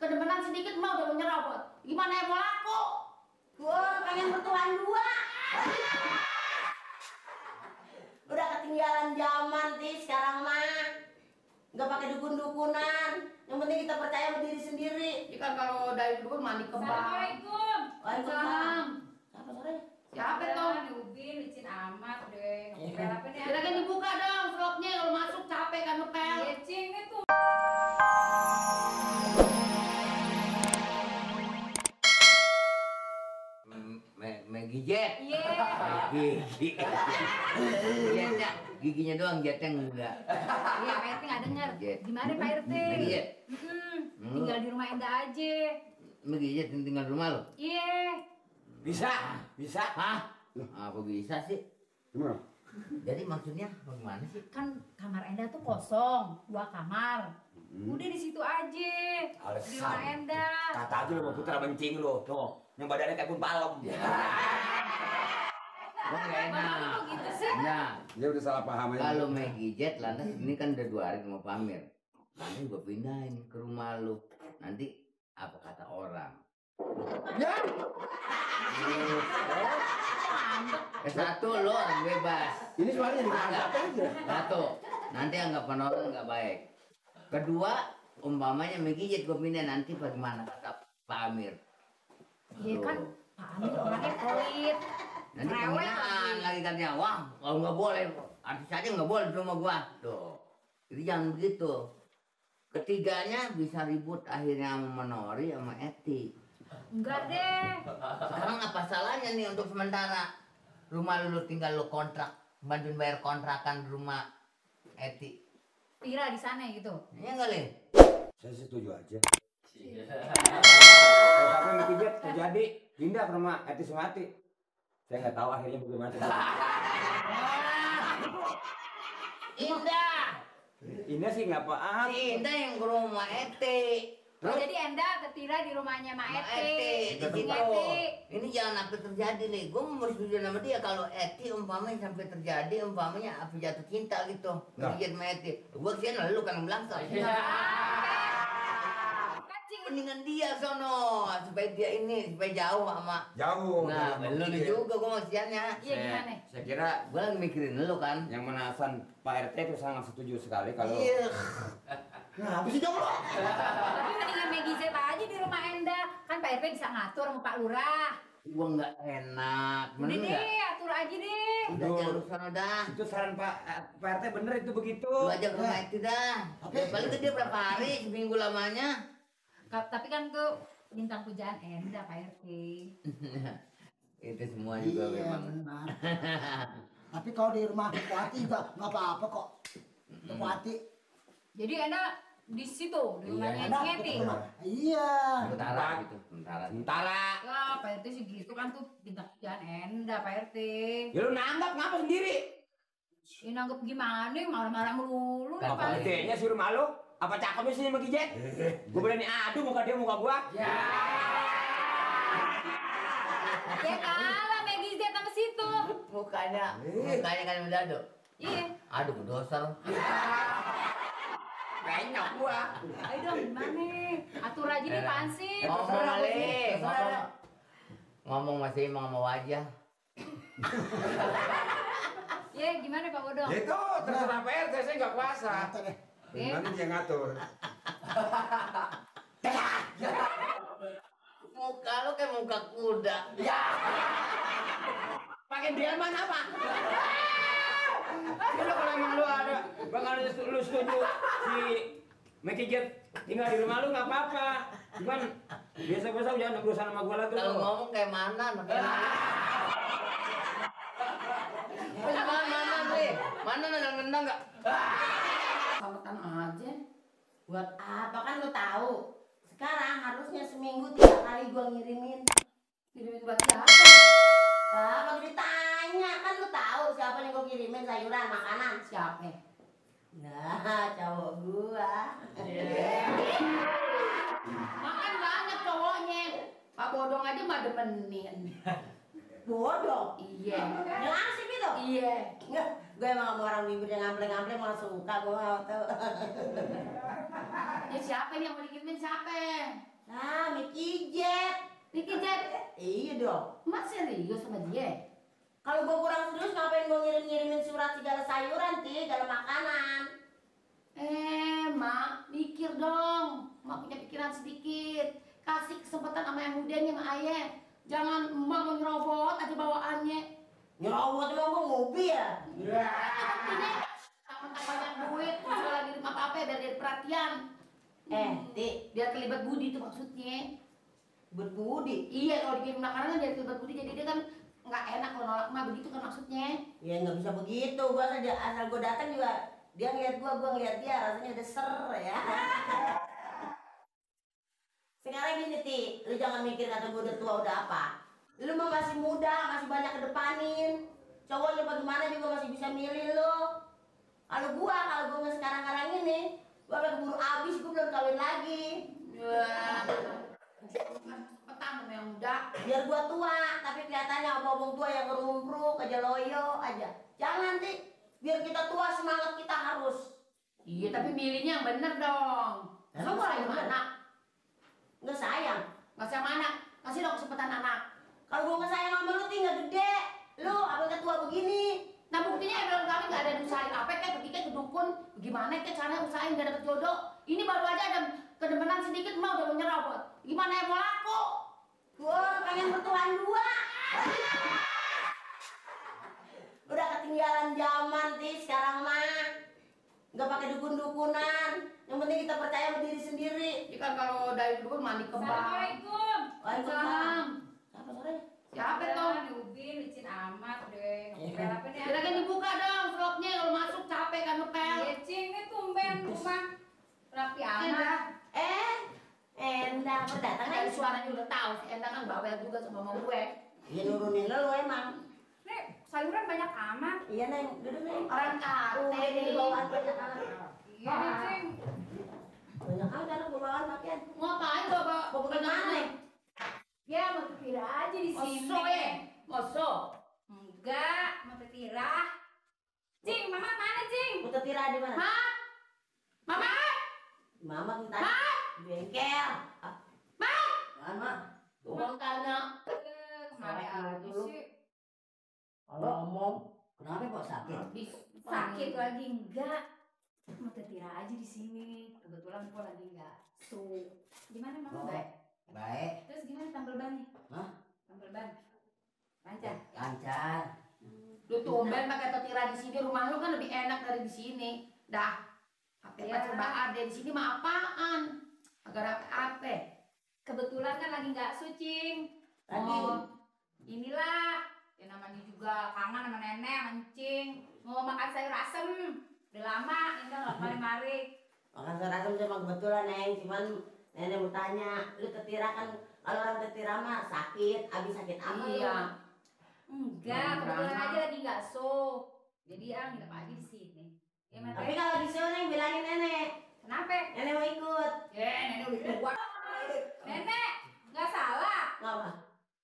Kedemenan sedikit mah udah menyerobot. Gimana ya mau laku? Gua pengen bertuan dua. Udah ketinggalan zaman tis sekarang mah. Nggak pakai dukun-dukunan. Yang penting kita percaya sama diri sendiri. Ya kan kalau dari dulu mandi kembang. Assalamualaikum. Waalaikumsalam. Siapa sore? Siapa tuh? Di Ubin, licin amat deh. Ngepel apa nih? Kira-kira dibuka dong slopnya, kalau masuk capek kan ngepel. Iya, Cing, itu. Megijet. Iya. Gigi. Jetnya, giginya doang, jetnya enggak. Iya, Pak RT nggak denger. Jet. Gimana Pak RT? Megijet. Tinggal di rumah Enda aja. Megijet tinggal di rumah lo. Iya. Bisa, bisa. Hah? Apa bisa sih? Gimana? Jadi maksudnya bagaimana sih? Kan kamar Enda tuh kosong, 2 kamar. Udah di situ aja. Di rumah Alasan. Enda. Kata aja lo mau putra bencing lo. Tuh, yang badannya kayak pun palem. Oh nggak Bapak enak. kok gitu sih? Nah, Dia udah salah paham aja. kalau Megijet lantas ini kan udah 2 hari mau pamer. Nanti gue pindahin ke rumah lu. Nanti apa kata orang? Ya. Satu lo orang bebas. Ini soalnya diangkat aja. Satu, nanti anggapan orang nggak baik. Kedua, umpamanya Megijet gue pindah nanti bagaimana kata Pak Amir? Iya kan, Pak Amir orangnya pelit. Nanti Rewel penghinaan lagi katanya, wah kalau nggak boleh, artis aja nggak boleh di rumah gua. Tuh, jadi jangan begitu. Ketiganya bisa ribut akhirnya sama Menori sama Eti. Enggak deh. Sekarang apa salahnya nih untuk sementara rumah lu tinggal lu kontrak, bantuin bayar kontrakan di rumah Eti. Tira di sana gitu. Iya nggak Le? Saya setuju aja. Tapi Megijet terjadi pindah ke rumah Eti Sumati. Saya nggak tahu akhirnya bagaimana. Indah, Indah sih nggak apa-apa. si Indah yang ke rumah Eti. Oh, jadi Enda ketira di rumahnya Mak Eti. Eti, Di gitu. Eti. Ini jangan sampai terjadi nih. Gue mau setuju sama dia kalau Eti umpamanya sampai terjadi umpamanya apa jatuh cinta gitu. Megijet sama Eti. Gue kira lu kan yang bilang so. Kancing. Mendingan dia sono supaya dia ini supaya jauh sama. Jauh. Nah, lu juga gue maksudnya. Iya gimana? Saya kira Gue lagi mikirin lu kan. yang menasan Pak RT itu sangat setuju sekali kalau. Iya. Nah, apa sih jomblo? Tapi mendingan Maggie Z aja di rumah Enda. Kan Pak RT bisa ngatur sama Pak Lurah. Gue nggak enak. Udah Bener nggak? deh, atur aja deh. Udah Aduh. jangan urusan udah. Itu saran Pak RT bener itu begitu. Lu aja ke rumah Eti dah. Ya, paling ke dia berapa hari seminggu lamanya. Tapi kan tuh bintang pujaan Enda Pak RT. Itu semua juga Iya, memang. benar. Tapi kalau di rumah Kuati juga nggak apa-apa kok. Kuati. Jadi Enda di situ, di rumahnya Enak, Cing Eti. Iya. Sementara gitu, sementara. Sementara. Ya Pak RT sih gitu kan tuh bintang pujaan Enda Pak RT. Ya lu nanggap ngapa sendiri? Ini nanggep gimana? Marah-marah melulu nih Apa Pak. Gedenya suruh malu. Apa cakepnya sih Megijet? Gue berani adu muka dia muka gua. Ya kalah Maggie Z sama situ. Mukanya kan udah ada. Iya. Aduh dosa lu. Penyok gua. Ayo dong gimana? Atur aja nih Pak Ansip. Ngomong kali, ngomong masih emang sama wajah. Ya gimana Pak Bodong? Ya itu terserah Pak RT, saya nggak kuasa. Kata deh. Gimana dia ngatur? Muka lu kayak muka kuda. Pakai delman apa? Kalau emang lu ada, bakal lu setuju si Megijet tinggal di rumah lu nggak apa-apa. Cuman biasa-biasa jangan berusaha sama gua lagi. Kalau ngomong kayak mana? Mana nih? Mana nendang nggak? Sametan aja. Buat apa kan lu tahu? Sekarang harusnya seminggu 3 kali gua ngirimin. Kirimin buat siapa? Kalau ditanya kan lu tahu siapa yang gua kirimin sayuran, makanan. Siapa? Nah, cowok gua. Makan banget cowoknya. Pak Bodong aja mah demenin. Bodoh. Iya. Yang asik itu. Iya. Nggak, gue emang sama orang bibir yang ngamble-ngamble malah suka gue nggak tahu. Ya siapa nih yang mau dikirimin siapa? Nah, Mickey Jet. Niki Jet, Iya dong. Mas serius sama dia? Kalau gua kurang serius ngapain gua ngirim-ngirimin surat segala sayuran, Ti, segala makanan. Mak, mikir dong. Mak punya pikiran sedikit. Kasih kesempatan sama yang muda nih sama ayah. Jangan emak mau nyerobot aja bawaannya. Nyerobot emang gua mobil. Ya, ini sama banyak duit, terus lagi ngirim apa-apa biar dia perhatian. Ti, Biar terlibat budi itu maksudnya. berbudi. Iya, kalau dikirim makanan kan biar terlibat budi, jadi dia kan nggak enak kalau nolak emak, begitu kan maksudnya. Ya nggak bisa begitu. Gua asal gua datang juga dia ngeliat gua ngeliat dia, rasanya udah ser ya. Sekarang gini, Ti, lu jangan mikir kata gua udah tua udah apa. Lu mah masih muda, masih banyak kedepanin. Cowoknya bagaimana juga masih bisa milih lu. Kalau gua sekarang ini, gua sampai keburu abis, gua belum kawin lagi. Ya, petang sama yang muda. Biar gua tua, tapi kelihatannya omong tua yang ngerumpruk aja, loyo aja. Jangan, Ti. Biar kita tua, semangat kita harus. Iya, tapi milihnya yang bener dong. Lo mau lagi anak? Nggak sayang. Nggak sayang anak, kasih dong kesempatan anak. Kalau gua nggak sayang sama lu, Ti, nggak gede. Lu apa nggak tua begini? Nah buktinya ya belum kawin nggak ada usahain apa kayak pergi ke dukun, gimana kayak caranya usahain nggak dapet jodoh. Ini baru aja ada kedemenan sedikit mah udah mau nyerobot. Gimana ya mau laku? Gua pengen bertuan dua. Udah ketinggalan zaman, Ti, sekarang mah. Nggak pakai dukun-dukunan. Yang penting kita percaya sama diri sendiri. Ya kan kalau dari dukun mandi kembang. Assalamualaikum. Waalaikumsalam. Siapa sore? Siapa tuh? Di ubin licin amat deh. Ngepel apa nih? Kira-kira dibuka dong slopnya, kalau masuk capek kan ngepel. Iya, Cing, ini tumben rumah rapi amat. Endang berdatang Dari suaranya udah tahu si Endang kan bawel juga sama mau gue. Ya nurunin lu emang. Nih, sayuran banyak amat. Iya, Neng, duduk, Neng. Orang kate Ini nih. bawaan banyak anak. Iya nih, Cing. Banyak anak gua bawaan pakaian. Ngapain bawa Mau bagaimana? Ya, mau tetira aja di sini. Moso ya? Moso? Enggak, mau tetira. Cing, mama mana, Cing? Mau tetira di mana? Hah? Mama? Mama kita Ma? di bengkel. Ma? Mama. Tukang tanya. Kemana aja dulu. sih? Kalau ngomong, kenapa kok sakit? Habis. Sakit lagi enggak? Mau tetira aja di sini. Kebetulan gua lagi enggak. Gimana mama? Oh. Baik. Baik. Terus gimana tampil bannya? Hah? Tampil ban. Lancar. Lancar. Lu tumben pakai tetira di sini, rumah lu kan lebih enak dari di sini. Dah. Apa Ya. serba ada di sini mah apaan? Agar apa? Kebetulan kan lagi enggak sucing. Lagi. Inilah. Ya namanya juga kangen sama nenek, mancing. Mau makan sayur asem. Udah lama, enggak nggak mari-mari. Makan seragam cuma kebetulan, Neng. Cuman nenek mau tanya, lu tetira kan kalau orang tetira mah sakit, abis sakit apa? Iya. Enggak, kebetulan aja lagi enggak jadi ya nginep aja di sini. Ya, Mat, Tapi kalau di sini Neng bilangin nenek, kenapa? nenek mau ikut. Ya, nenek udah tua. Nenek, nggak salah. Ngapa?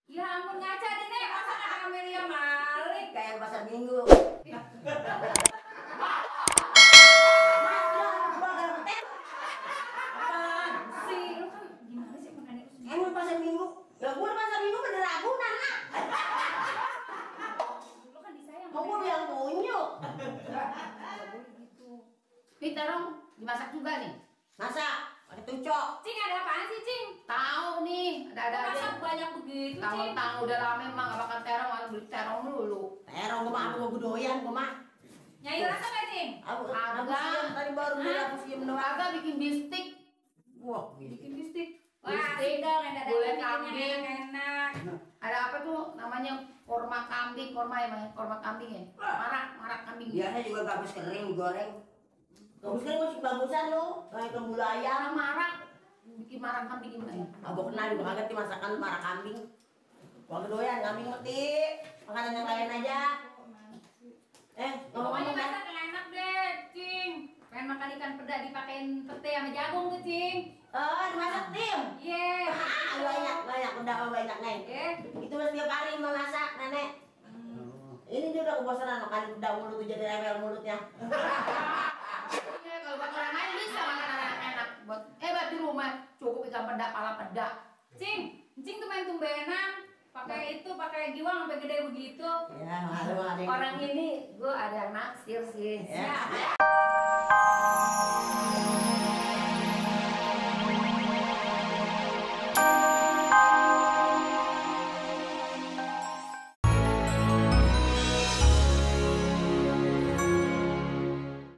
Ya ampun ngaca deh, Nek. Masa kata Amelia Malik? Kayak pasar minggu. Sih, lu kan gimana sih makannya lu sendiri? Emang pasar minggu? Ya gua pasar minggu bener Ragunan lah. Lu kan disayang. Mau gua bilang punyuk. Nggak boleh gitu. Nih terong dimasak juga nih. Masak, pakai tucok. Cing, ada apaan sih, Cing? Tahu nih, ada aja. Masa banyak begitu, Cing? Tahu-tahu udah lama emang gak makan terong, malah beli terong dulu. Terong gua mah aku mau doyan gua mah. Nyai rasa nggak, Cing? Aku Agak. siam tadi baru beli aku siam doang. Agak bikin bistik. Wah, Bikin bistik. Wah, Bistik, asik dong, enak gulai bikinnya kambing. enak. Ada apa tuh namanya korma kambing, korma ya, Mas? Korma kambing ya? Marak kambing. biasa juga gabus kering goreng. Gabus kering masih bagusan lu, kayak kembulu ayam. Yang marak, bikin marak kambing gimana ya? Abang kenal juga kagak sih masakan marah kambing. Gua kedoyan kambing mati. Makanan yang lain aja. Pokoknya Ngomong-ngomong kan. masak yang enak deh, Cing. Pengen makan ikan peda dipakein pete sama jagung tuh, Cing. Oh, dimasak tim. Iya. Banyak udah banyak Neng. Itu mah setiap hari mau masak nenek. Ini dia udah kebosanan makan udah mulut tuh jadi rewel mulutnya. Iya, kalau buat orang lain bisa makan enak-enak. Buat di rumah cukup ikan yang pedak pala pedak. Cing tuh main tumbenan, pakai giwang sampai gede begitu. Ya, malu ada yang Orang ini gue ada yang naksir sih. Ya.